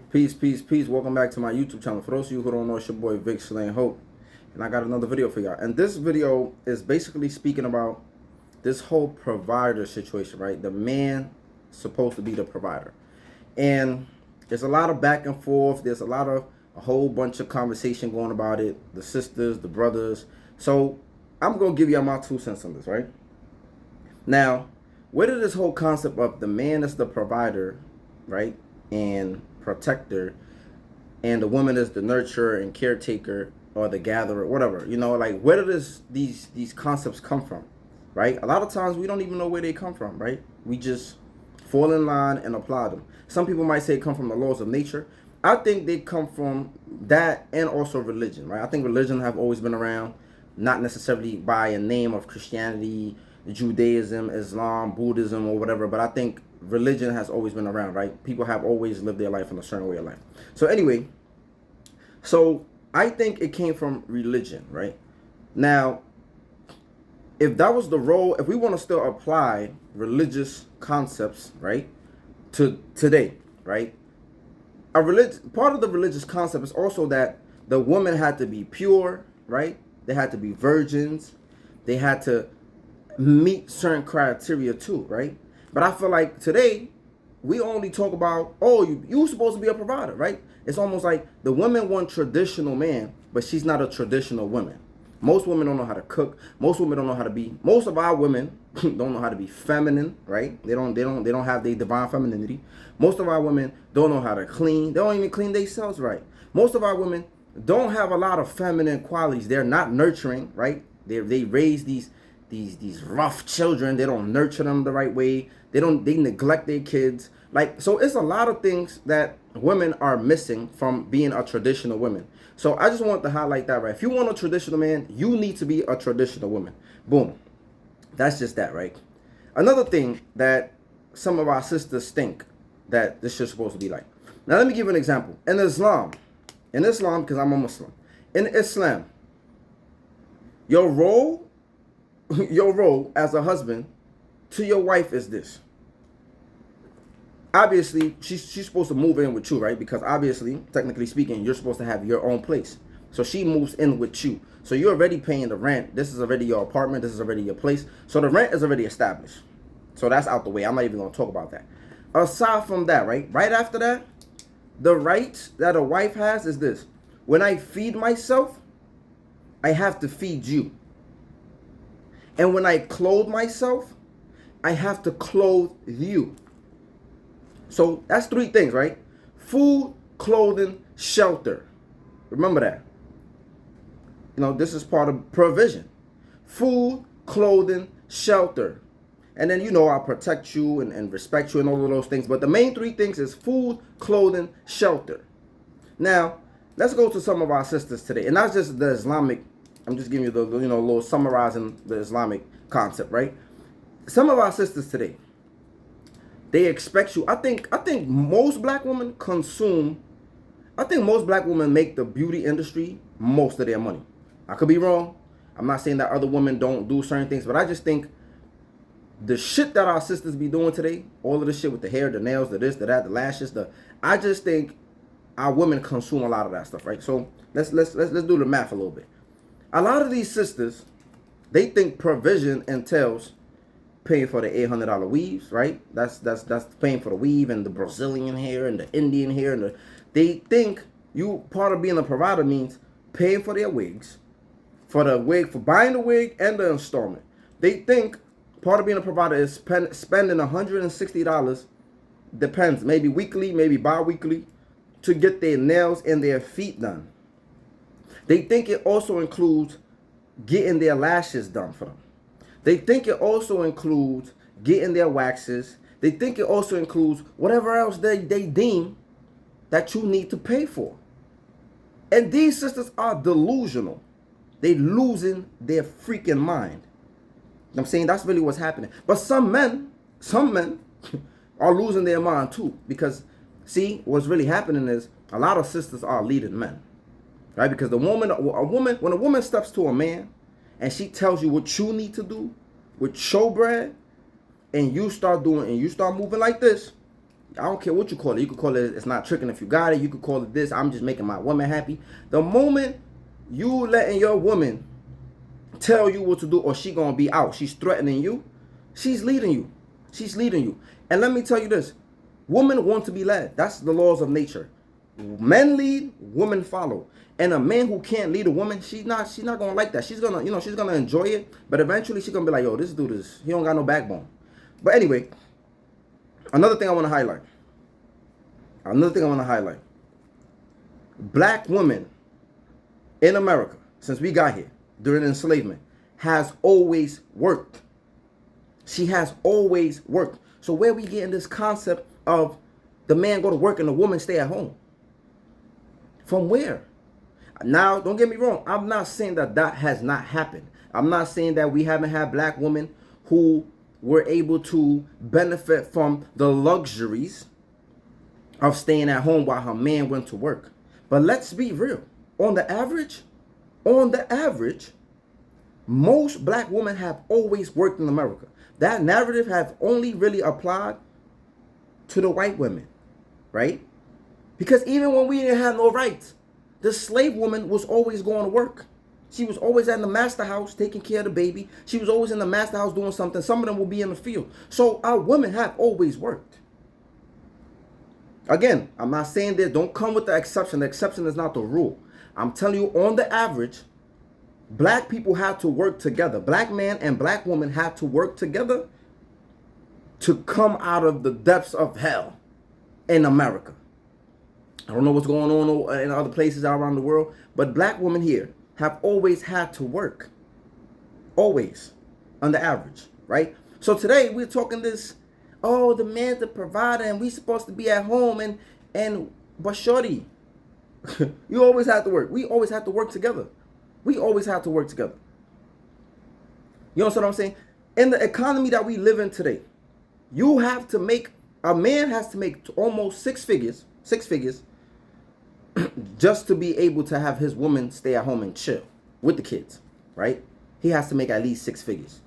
Peace, peace, peace. Welcome back to my YouTube channel. For those of you who don't know, it's your boy Vic Slaying Hope. And I got another video for y'all. And this video is basically speaking about this whole provider situation, right? The man supposed to be the provider. And there's a lot of back and forth. There's a whole bunch of conversation going about it. The sisters, the brothers. So I'm going to give y'all my 2 cents on this, right? Now, where did this whole concept of the man as the provider, right, and protector, and the woman is the nurturer and caretaker or the gatherer, whatever, like where did these concepts come from, right? A lot of times we don't even know where they come from, right? We just fall in line and apply them. Some people might say it come from the laws of nature. I think they come from that and also religion, right? I think religion have always been around, not necessarily by a name of Christianity, Judaism, Islam, Buddhism, or whatever, but I think religion has always been around, right? People have always lived their life in a certain way of life. So anyway, I think it came from religion, right? Now, if that was the role, if we want to still apply religious concepts, right, to today, right? Part of the religious concept is also that the woman had to be pure, right? They had to be virgins. They had to meet certain criteria too, right? But I feel like today we only talk about, oh, you're supposed to be a provider, right? It's almost like the woman want traditional man, but she's not a traditional woman. Most women don't know how to cook. Most women don't know how to be. Most of our women don't know how to be feminine, right? They don't have their divine femininity. Most of our women don't know how to clean. They don't even clean themselves right. Most of our women don't have a lot of feminine qualities. They're not nurturing, right? They raise these rough children. They don't nurture them the right way. They neglect their kids. So it's a lot of things that women are missing from being a traditional woman. So I just want to highlight that, right? If you want a traditional man, you need to be a traditional woman. Boom. That's just that, right? Another thing that some of our sisters think that this is supposed to be like. Now let me give you an example. In Islam, because I'm a Muslim, in Islam, your role as a husband to your wife is this. Obviously, she's supposed to move in with you, right? Because obviously, technically speaking, you're supposed to have your own place. So she moves in with you. So you're already paying the rent. This is already your apartment. This is already your place. So the rent is already established. So that's out the way. I'm not even going to talk about that. Aside from that, right? Right after that, the right that a wife has is this. When I feed myself, I have to feed you. And when I clothe myself, I have to clothe you. So that's 3 things, right? Food, clothing, shelter. Remember that. This is part of provision. Food, clothing, shelter. And then, I'll protect you and respect you and all of those things. But the main 3 things is food, clothing, shelter. Now, let's go to some of our sisters today. And not just the Islamic. I'm just giving you the, little summarizing the Islamic concept, right? Some of our sisters today, they expect you. I think most black women make the beauty industry most of their money. I could be wrong. I'm not saying that other women don't do certain things, but I just think the shit that our sisters be doing today, all of the shit with the hair, the nails, the this, the that, the lashes, I just think our women consume a lot of that stuff, right? So let's do the math a little bit. A lot of these sisters, they think provision entails paying for the $800 weaves, right? That's paying for the weave and the Brazilian hair and the Indian hair, and they think part of being a provider means paying for their wigs, for buying the wig and the installment. They think part of being a provider is spending $160, depends, maybe weekly, maybe bi-weekly, to get their nails and their feet done. They think it also includes getting their lashes done for them. They think it also includes getting their waxes. They think it also includes whatever else they deem that you need to pay for. And these sisters are delusional. They losing their freaking mind. I'm saying that's really what's happening. But some men are losing their mind too. Because, see, what's really happening is a lot of sisters are leading men. Right? Because when a woman steps to a man and she tells you what you need to do with your bread, and you start moving like this, I don't care what you call it. You could call it, it's not tricking if you got it. You could call it this, I'm just making my woman happy. The moment you letting your woman tell you what to do, or she gonna be out, she's threatening you, she's leading you. She's leading you. And let me tell you this, women want to be led. That's the laws of nature. Men lead, women follow. And a man who can't lead a woman, she's not gonna like that. She's gonna, she's gonna enjoy it, but eventually she's gonna be like, yo, this dude he don't got no backbone. But anyway, another thing I want to highlight. Black women in America, since we got here during enslavement, has always worked. She has always worked. So where we getting this concept of the man go to work and the woman stay at home? From where? Now, don't get me wrong. I'm not saying that has not happened. I'm not saying that we haven't had black women who were able to benefit from the luxuries of staying at home while her man went to work. But let's be real. On the average, most black women have always worked in America. That narrative have only really applied to the white women, right? Because even when we didn't have no rights, the slave woman was always going to work. She was always in the master house taking care of the baby. She was always in the master house doing something. Some of them will be in the field. So our women have always worked. Again, I'm not saying this. Don't come with the exception. The exception is not the rule. I'm telling you, on the average, black people have to work together. Black man and black woman have to work together to come out of the depths of hell in America. I don't know what's going on in other places around the world, but black women here have always had to work. Always. On the average, right? So today we're talking this, oh, the man's the provider and we supposed to be at home but shorty, you always have to work. We always have to work together. We always have to work together. You know what I'm saying? In the economy that we live in today, a man has to make almost six figures, just to be able to have his woman stay at home and chill with the kids, right? He has to make at least six figures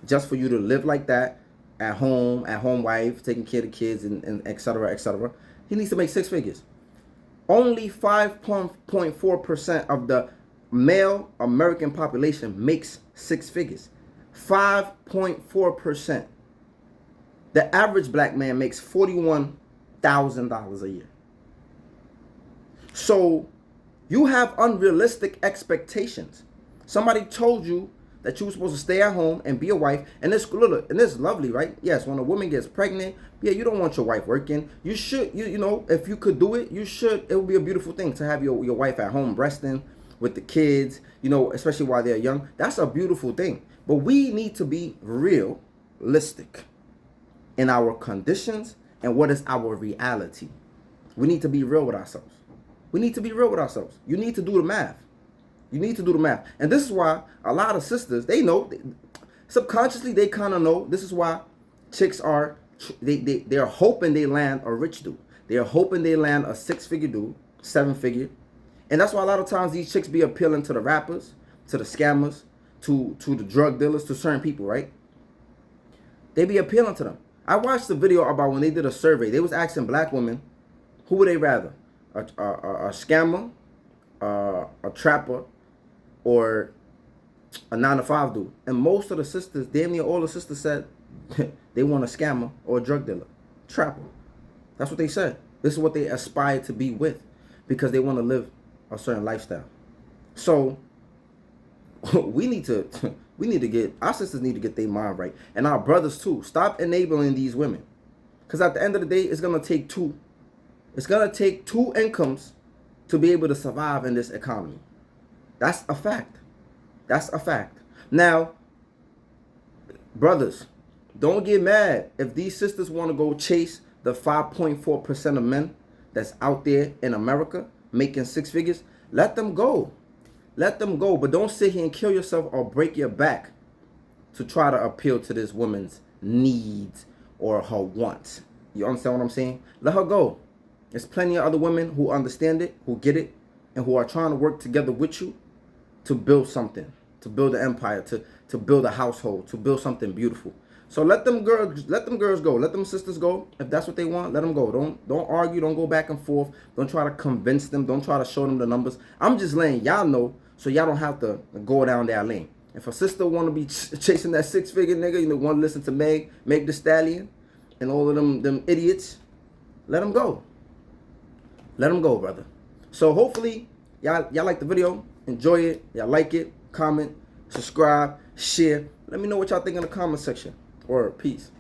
just for you to live like that at home wife, taking care of the kids and et cetera, et cetera. He needs to make six figures. Only 5.4% of the male American population makes six figures. 5.4%. The average black man makes $41,000 a year. So you have unrealistic expectations. Somebody told you that you were supposed to stay at home and be a wife, and this is lovely, right? Yes, when a woman gets pregnant, yeah, you don't want your wife working. You should, you know, if you could do it, you should. It would be a beautiful thing to have your wife at home resting with the kids, you know, especially while they're young. That's a beautiful thing. But we need to be realistic in our conditions and what is our reality. We need to be real with ourselves. You need to do the math. And this is why a lot of sisters, they know, subconsciously they kind of know. This is why chicks are, they're hoping they land a rich dude. They're hoping they land a six-figure dude, seven-figure. And that's why a lot of times these chicks be appealing to the rappers, to the scammers, to the drug dealers, to certain people, right? They be appealing to them. I watched the video about when they did a survey. They was asking black women, who would they rather? A scammer, a trapper, or a 9-to-5 dude? And most of the sisters, damn near all the sisters said they want a scammer or a drug dealer, trapper. That's what they said. This is what they aspire to be with because they want to live a certain lifestyle. So we need to get, our sisters need to get their mind right. And our brothers too. Stop enabling these women. Because at the end of the day, it's going to take two incomes to be able to survive in this economy. That's a fact. Now, brothers, don't get mad if these sisters want to go chase the 5.4% of men that's out there in America making six figures. Let them go. But don't sit here and kill yourself or break your back to try to appeal to this woman's needs or her wants. You understand what I'm saying? Let her go. There's plenty of other women who understand it, who get it, and who are trying to work together with you to build something, to build an empire, to build a household, to build something beautiful. So let them girls go. Let them sisters go. If that's what they want, let them go. Don't argue. Don't go back and forth. Don't try to convince them. Don't try to show them the numbers. I'm just letting y'all know so y'all don't have to go down that lane. If a sister want to be chasing that 6-figure nigga, want to listen to Meg Thee Stallion, and all of them idiots, let them go. Let them go, brother. So hopefully y'all like the video. Enjoy it. Y'all like it. Comment, subscribe, share. Let me know what y'all think in the comment section. Or peace.